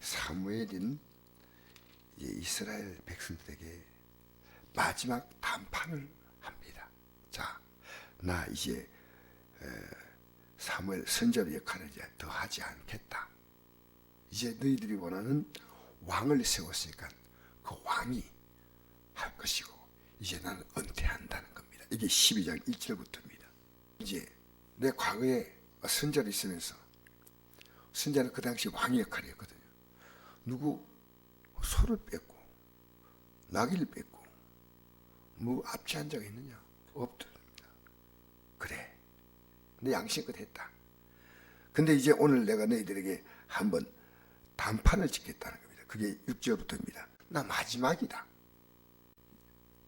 사무엘은 이제 이스라엘 백성들에게 마지막 담판을 합니다. 자, 나 이제 사무엘 선지자의 역할을 이제 더 하지 않겠다. 이제 너희들이 원하는 왕을 세웠으니까 그 왕이 할 것이고 이제 나는 은퇴한다는 겁니다. 이게 12장 1절부터입니다. 이제 내 과거에 선지자로 있으면서 선지자는 그 당시 왕의 역할을 했거든요. 누구 소를 뺏고 나귀를 뺏고 뭐 압제한 자가 있느냐? 없더랍니다. 그래, 내 양심껏 했다. 근데 이제 오늘 내가 너희들에게 한번 단판을 짓겠다는 겁니다. 그게 6절부터입니다. 나 마지막이다.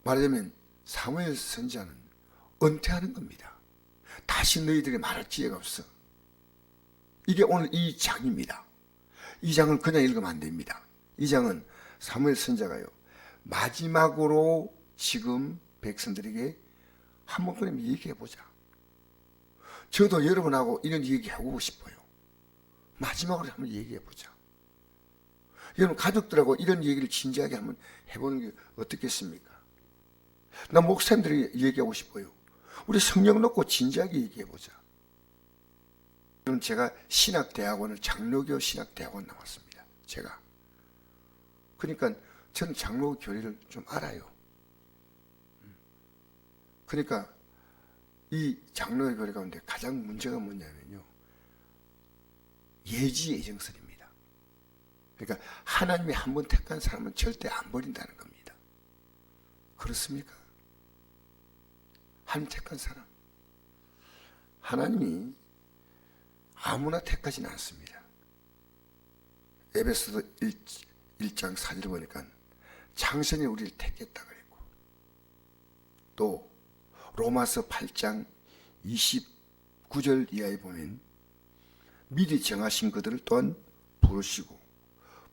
말하자면 사무엘 선지자는 은퇴하는 겁니다. 다시 너희들에게 말할 기회가 없어. 이게 오늘 이 장입니다. 이 장을 그냥 읽으면 안 됩니다. 이 장은 사무엘 선지자가요, 마지막으로 지금 백성들에게 한번 그럼 얘기해 보자. 저도 여러분하고 이런 얘기 하고 싶어요. 마지막으로 한번 얘기해 보자. 여러분 가족들하고 이런 얘기를 진지하게 한번 해보는 게 어떻겠습니까? 나 목사님들이 얘기하고 싶어요. 우리 성령 놓고 진지하게 얘기해 보자. 제가 신학대학원을 장로교 신학대학원 나왔습니다. 제가. 그러니까 저는 장로 교리를 좀 알아요. 그러니까 이 장로의 교리 가운데 가장 문제가 뭐냐면요, 예지예정설입니다. 그러니까 하나님이 한 번 택한 사람은 절대 안 버린다는 겁니다. 그렇습니까? 하나님 택한 사람, 하나님이 아무나 택하지는 않습니다. 에베소서 1장 4절 보니까 장선이 우리를 택했다 그랬고, 또 로마서 8장 29절 이하에 보면 미리 정하신 그들을 또한 부르시고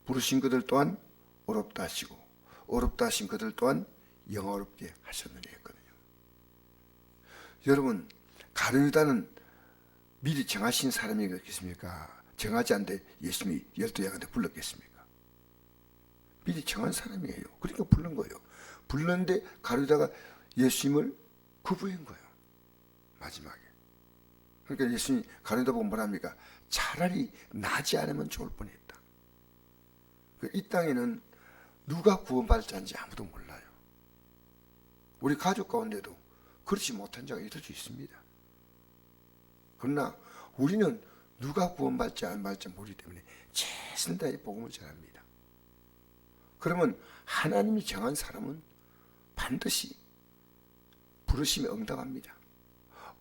부르신 그들 또한 어렵다 하시고 어렵다 하신 그들 또한 영어롭게 하셨느니 했거든요. 여러분, 가룟유다는 미리 정하신 사람이겠습니까? 정하지 않는데 예수님이 12양한테 불렀겠습니까? 미리 정한 사람이에요. 그러니까 부른 거예요. 불렀는데 가룟유다가 예수님을 거부한 거예요. 마지막에. 그러니까 예수님이 가룟유다 보고 뭐랍니까? 차라리 나지 않으면 좋을 뻔했다. 이 땅에는 누가 구원받을 자인지 아무도 몰라요. 우리 가족 가운데도 그렇지 못한 자가 있을 수 있습니다. 그러나 우리는 누가 구원받을지 안 받을지 모르기 때문에 최선을 다해 복음을 전합니다. 그러면 하나님이 정한 사람은 반드시 부르심에 응답합니다.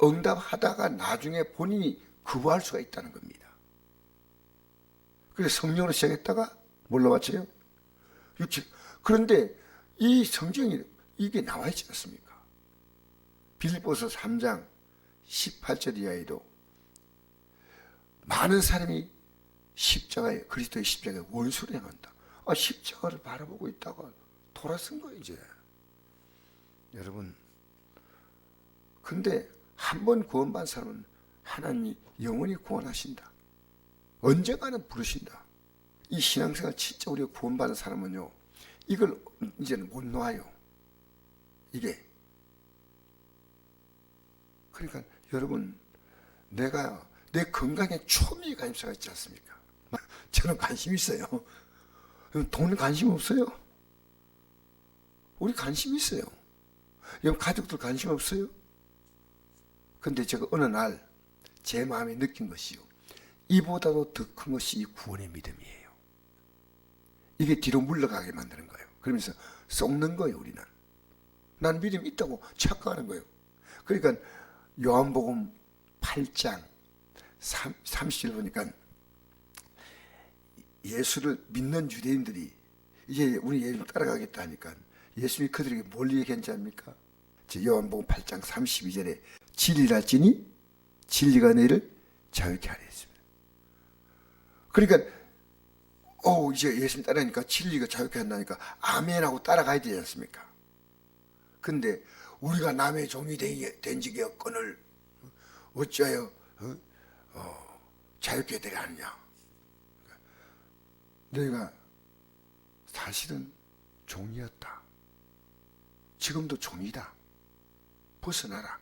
응답하다가 나중에 본인이 거부할 수가 있다는 겁니다. 그래서 성령으로 시작했다가 뭘로 맞춰요? 육체. 그런데 이 성경이 이게 나와 있지 않습니까? 빌립보서 3장 18절 이하에도 많은 사람이 십자가에, 그리스도의 십자가에 원수를 행한다. 십자가를 바라보고 있다가 돌아선 거예요, 이제. 여러분, 근데 한 번 구원받은 사람은 하나님이 영원히 구원하신다. 언젠가는 부르신다. 이 신앙생활 진짜 우리가 구원받은 사람은요, 이걸 이제는 못 놓아요. 이게. 그러니까 여러분, 내가 내 건강에 초미의 관심사가 있지 않습니까? 저는 관심 있어요. 돈 관심 없어요? 우리 관심 있어요. 여러분 가족들 관심 없어요? 근데 제가 어느 날 제 마음에 느낀 것이요, 이보다도 더 큰 것이 이 구원의 믿음이에요. 이게 뒤로 물러가게 만드는 거예요. 그러면서 썩는 거예요, 우리는. 난 믿음이 있다고 착각하는 거예요. 그러니까 요한복음 8장 30절 보니까 예수를 믿는 유대인들이 이제 우리 예수를 따라가겠다 하니까 예수님이 그들에게 뭘 얘기했는지 압니까? 요한복음 8장 32절에 진리랄지니 진리가 너희를 자유케 하려 했습니다. 그러니까 이제 예수님 따라하니까 진리가 자유케 한다니까 아멘하고 따라가야 되지 않습니까? 근데 우리가 남의 종이 된 적이 없거늘 어찌하여 자유케 되려 하느냐. 너희가 사실은 종이었다. 지금도 종이다. 벗어나라.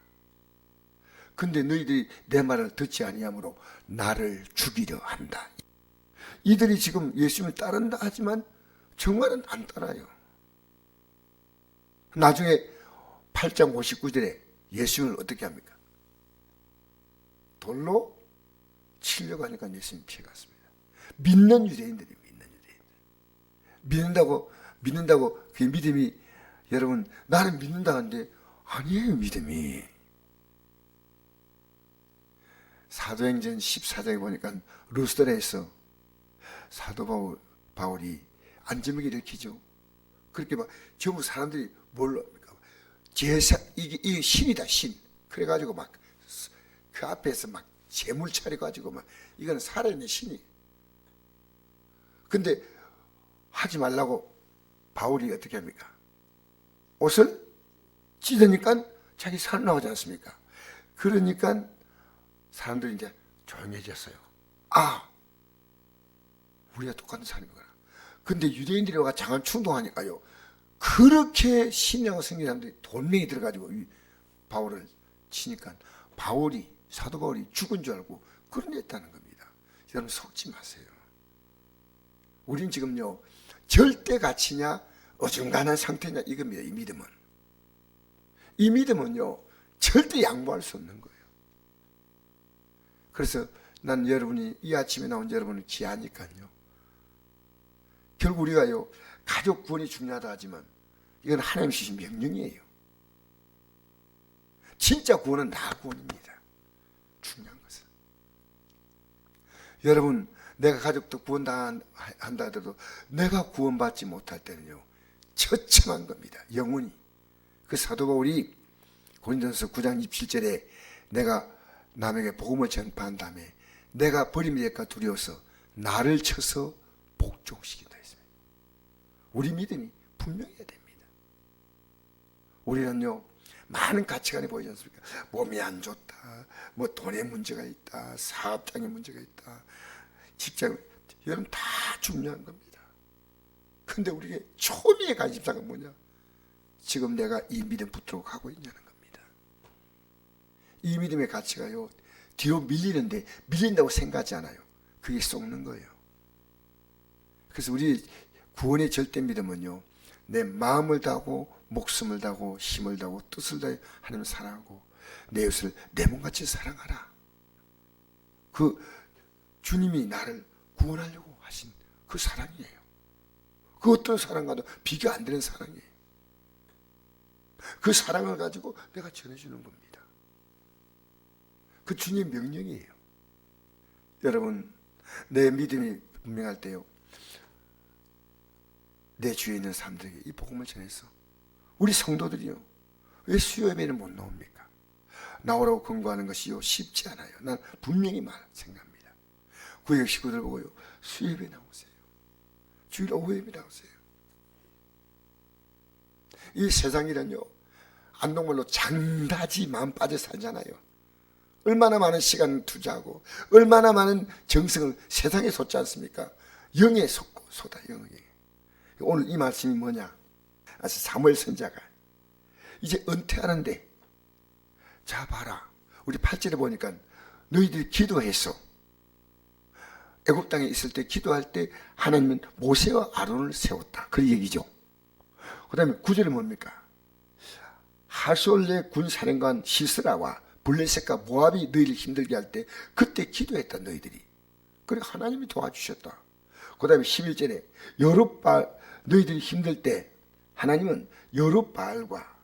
근데 너희들이 내 말을 듣지 아니하므로 나를 죽이려 한다. 이들이 지금 예수님을 따른다 하지만 정말은 안 따라요. 나중에 8장 59절에 예수님을 어떻게 합니까? 돌로 치려고 하니까 예수님 피해갔습니다. 믿는 유대인들이 믿는다고 그 믿음이, 여러분, 나는 믿는다 하는데 아니에요. 믿음이. 사도행전 14장에 보니까 루스드라에서 사도 바울이 안전하게 일으키죠. 그렇게 막 전부 사람들이 뭘로 합니까? 제사, 이게 신이다, 신. 그래가지고 막 그 앞에서 막 재물 차려가지고 막 이거는 살아있는 신이. 근데 하지 말라고 바울이 어떻게 합니까? 옷을 찢으니까 자기 살 나오지 않습니까? 그러니까 사람들이 이제 조용해졌어요. 아, 우리가 똑같은 사람이구나. 근데 유대인들이 와가 장안 충동하니까요, 그렇게 신령한 생긴 사람들이 돌멩이 들어가지고 바울을 치니까 사도 바울이 죽은 줄 알고 그런 데 있다는 겁니다. 여러분 속지 마세요. 우린 지금요, 절대 가치냐 어중간한 상태냐 이겁니다. 이 믿음은요 절대 양보할 수 없는 거예요. 그래서 난 여러분이, 이 아침에 나온 여러분은 귀하니까요, 결국 우리가요 가족 구원이 중요하다 하지만 이건 하나님 주신 명령이에요. 진짜 구원은 나 구원입니다. 중요한 것은, 여러분, 내가 가족도 구원한다 하더라도 내가 구원받지 못할 때는요 처참한 겁니다. 영원히. 그 사도 바울이 고린도전서 9장 27절에 내가 남에게 복음을 전파한 다음에 내가 버림이 될까 두려워서 나를 쳐서 복종시킨다 했습니다. 우리 믿음이 분명해야 됩니다. 우리는요 많은 가치관이 보이지 않습니까? 몸이 안 좋다, 뭐 돈에 문제가 있다, 사업장에 문제가 있다, 직장, 여러분 다 중요한 겁니다. 근데 우리의 초미의 관심사가 뭐냐? 지금 내가 이 믿음 붙들고 가고 있냐는 겁니다. 이 믿음의 가치가요 뒤로 밀리는데 밀린다고 생각하지 않아요. 그게 속는 거예요. 그래서 우리 구원의 절대 믿음은요, 내 마음을 다하고 목숨을 다하고 힘을 다하고 뜻을 다해 하나님을 사랑하고 내 이웃을 내 몸같이 사랑하라. 그 주님이 나를 구원하려고 하신 그 사랑이에요. 그 어떤 사랑과도 비교 안 되는 사랑이에요. 그 사랑을 가지고 내가 전해주는 겁니다. 그 주님 명령이에요. 여러분, 내 믿음이 분명할 때요, 내 주위에 있는 사람들에게 이 복음을 전해서, 우리 성도들이요 왜 수요 예배는 못 나옵니까? 나오라고 권고하는 것이요 쉽지 않아요. 난 분명히 생각합니다. 구역 식구들 보고요, 수요 예배 나오세요. 주일 오후 예배 나오세요. 이 세상이란요 안동말로 장다지 마음 빠져 살잖아요. 얼마나 많은 시간을 투자하고 얼마나 많은 정성을 세상에 쏟지 않습니까? 영에 쏟아. 영에. 오늘 이 말씀이 뭐냐? 사무엘 선지자가 이제 은퇴하는데, 자 봐라, 우리 8절에 보니까 너희들이 기도해서 애굽 땅에 있을 때 기도할 때 하나님은 모세와 아론을 세웠다, 그 얘기죠. 그 다음에 9절에 뭡니까? 하솔레 군사령관 시스라와 블레셋과 모압이 너희를 힘들게 할 때 그때 기도했다 너희들이. 그래 하나님이 도와주셨다. 그 다음에 11절에 여룻바알, 너희들이 힘들 때 하나님은 여룻바알과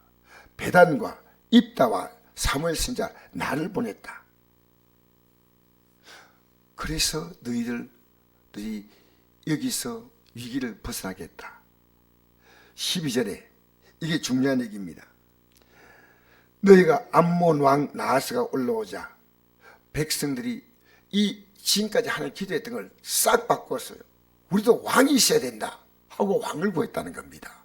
베단과 입다와 사무엘 선지자 나를 보냈다. 그래서 너희들이 여기서 위기를 벗어나겠다. 12절에 이게 중요한 얘기입니다. 너희가 암몬 왕 나하스가 올라오자 백성들이 이 지금까지 하나님 기도했던 걸 싹 바꿨어요. 우리도 왕이 있어야 된다 하고 왕을 구했다는 겁니다.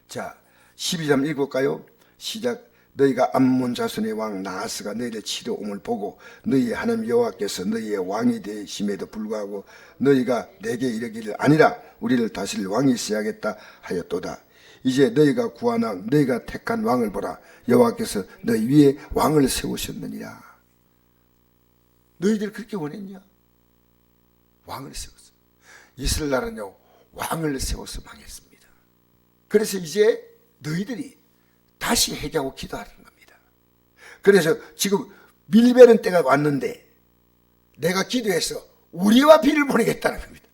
자, 12절 읽어볼까요? 시작. 너희가 암몬 자손의 왕 나하스가 너희를 치러 옴을 보고 너희의 하나님 여호와께서 너희의 왕이 되심에도 불구하고 너희가 내게 이르기를 아니라 우리를 다스릴 왕이 있어야겠다 하였도다. 이제 너희가 구한 왕 너희가 택한 왕을 보라. 여호와께서 너희 위에 왕을 세우셨느니라. 너희들 그렇게 원했냐? 왕을 세웠어. 이스라엘 나라는요 왕을 세워서 망했습니다. 그래서 이제 너희들이 다시 회개하고 기도하는 겁니다. 그래서 지금 밀베는 때가 왔는데 내가 기도해서 우리와 비를 보내겠다는 겁니다.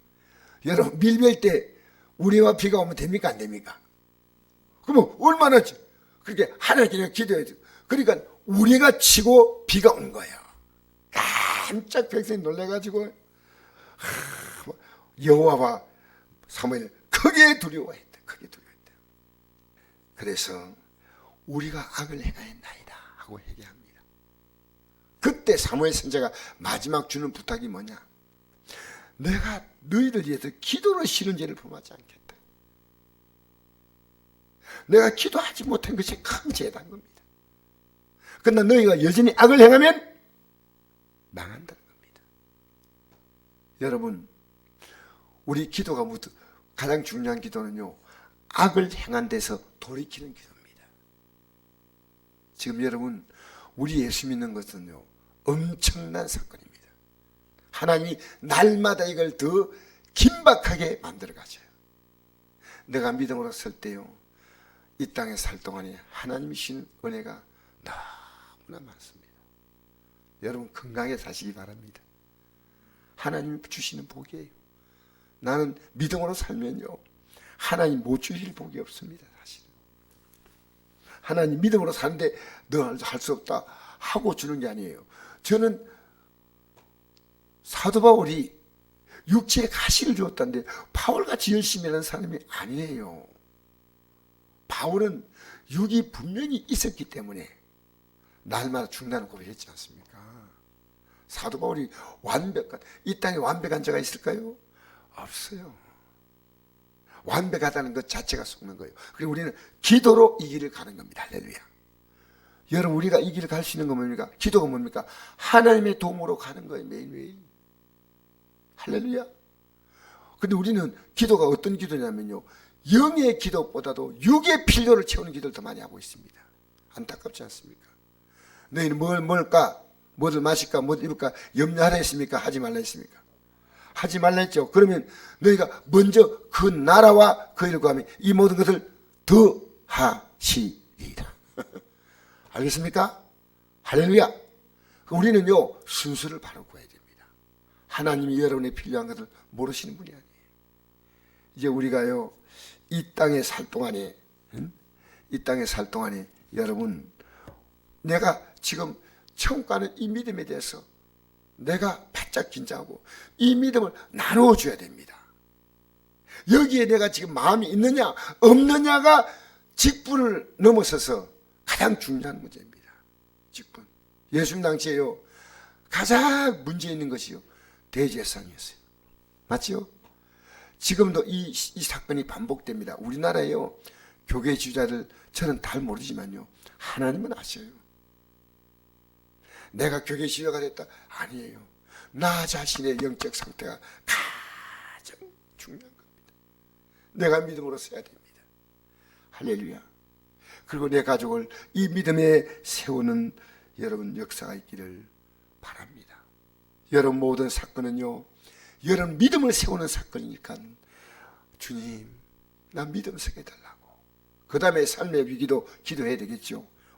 여러분 밀벨 때 우리와 비가 오면 됩니까 안 됩니까? 그러면 얼마나 그렇게 하나님께 기도해야 돼요. 그러니까 우리가 치고 비가 온 거예요. 깜짝 백성이 놀래가지고 여호와와 사무엘을 크게 두려워했다. 크게 두려워했다. 그래서 우리가 악을 행하였나이다 하고 회개합니다. 그때 사무엘 선지자가 마지막 주는 부탁이 뭐냐? 내가 너희를 위해서 기도로 싫은 죄를 범하지 않겠다. 내가 기도하지 못한 것이 큰 죄다는 겁니다. 그러나 너희가 여전히 악을 행하면 망한다는 겁니다. 여러분, 우리 기도가 가장 중요한 기도는요, 악을 행한 데서 돌이키는 기도입니다. 지금 여러분, 우리 예수 믿는 것은요, 엄청난 사건입니다. 하나님이 날마다 이걸 더 긴박하게 만들어 가져요. 내가 믿음으로 설 때요, 이 땅에 살 동안에 하나님이 주신 은혜가 너무나 많습니다. 여러분 건강하게 사시기 바랍니다. 하나님 주시는 복이에요. 나는 믿음으로 살면요, 하나님 못 주실 복이 없습니다. 사실 하나님 믿음으로 사는데 너 할 수 없다 하고 주는 게 아니에요. 저는 사도 바울이 육체에 가시를 주었다는데 바울같이 열심히 하는 사람이 아니에요. 바울은 육이 분명히 있었기 때문에 날마다 죽는다는 고백했지 않습니까? 사도 바울이 완벽한, 이 땅에 완벽한 자가 있을까요? 없어요. 완벽하다는 것 자체가 속는 거예요. 그리고 우리는 기도로 이 길을 가는 겁니다. 할렐루야. 여러분, 우리가 이 길을 갈 수 있는 건 뭡니까? 기도가 뭡니까? 하나님의 도움으로 가는 거예요. 매일매일. 할렐루야. 근데 우리는 기도가 어떤 기도냐면요, 영의 기도보다도 육의 필요를 채우는 기도를 더 많이 하고 있습니다. 안타깝지 않습니까? 너희는 뭘 먹을까? 뭐를 마실까? 뭐 입을까? 염려하라 했습니까? 하지 말라 했습니까? 하지 말라 했죠. 그러면 너희가 먼저 그 나라와 그 일을 구하면 이 모든 것을 더 하시리라. 알겠습니까? 할렐루야. 우리는요, 순서를 바로 구해야 됩니다. 하나님이 여러분의 필요한 것을 모르시는 분이 아니에요. 이제 우리가요, 이 땅에 살 동안에, 이 땅에 살 동안에 여러분, 내가 지금 처음 가는 이 믿음에 대해서 내가 바짝 긴장하고 이 믿음을 나누어줘야 됩니다. 여기에 내가 지금 마음이 있느냐 없느냐가 직분을 넘어서서 가장 중요한 문제입니다. 직분. 예수님 당시에요, 가장 문제 있는 것이요, 대제사장이었어요. 맞지요? 지금도 이 사건이 반복됩니다. 우리나라에요, 교계 지도자들 저는 잘 모르지만요, 하나님은 아셔요. 내가 교계 지도자가 됐다? 아니에요. 나 자신의 영적 상태가 가장 중요한 겁니다. 내가 믿음으로 서야 됩니다. 할렐루야. 그리고 내 가족을 이 믿음에 세우는 여러분 역사가 있기를 바랍니다. 여러분 모든 사건은요, 여러분 믿음을 세우는 사건이니까 주님, 나 믿음 세게 해달라고. 그 다음에 삶의 위기도 기도해야 되겠죠.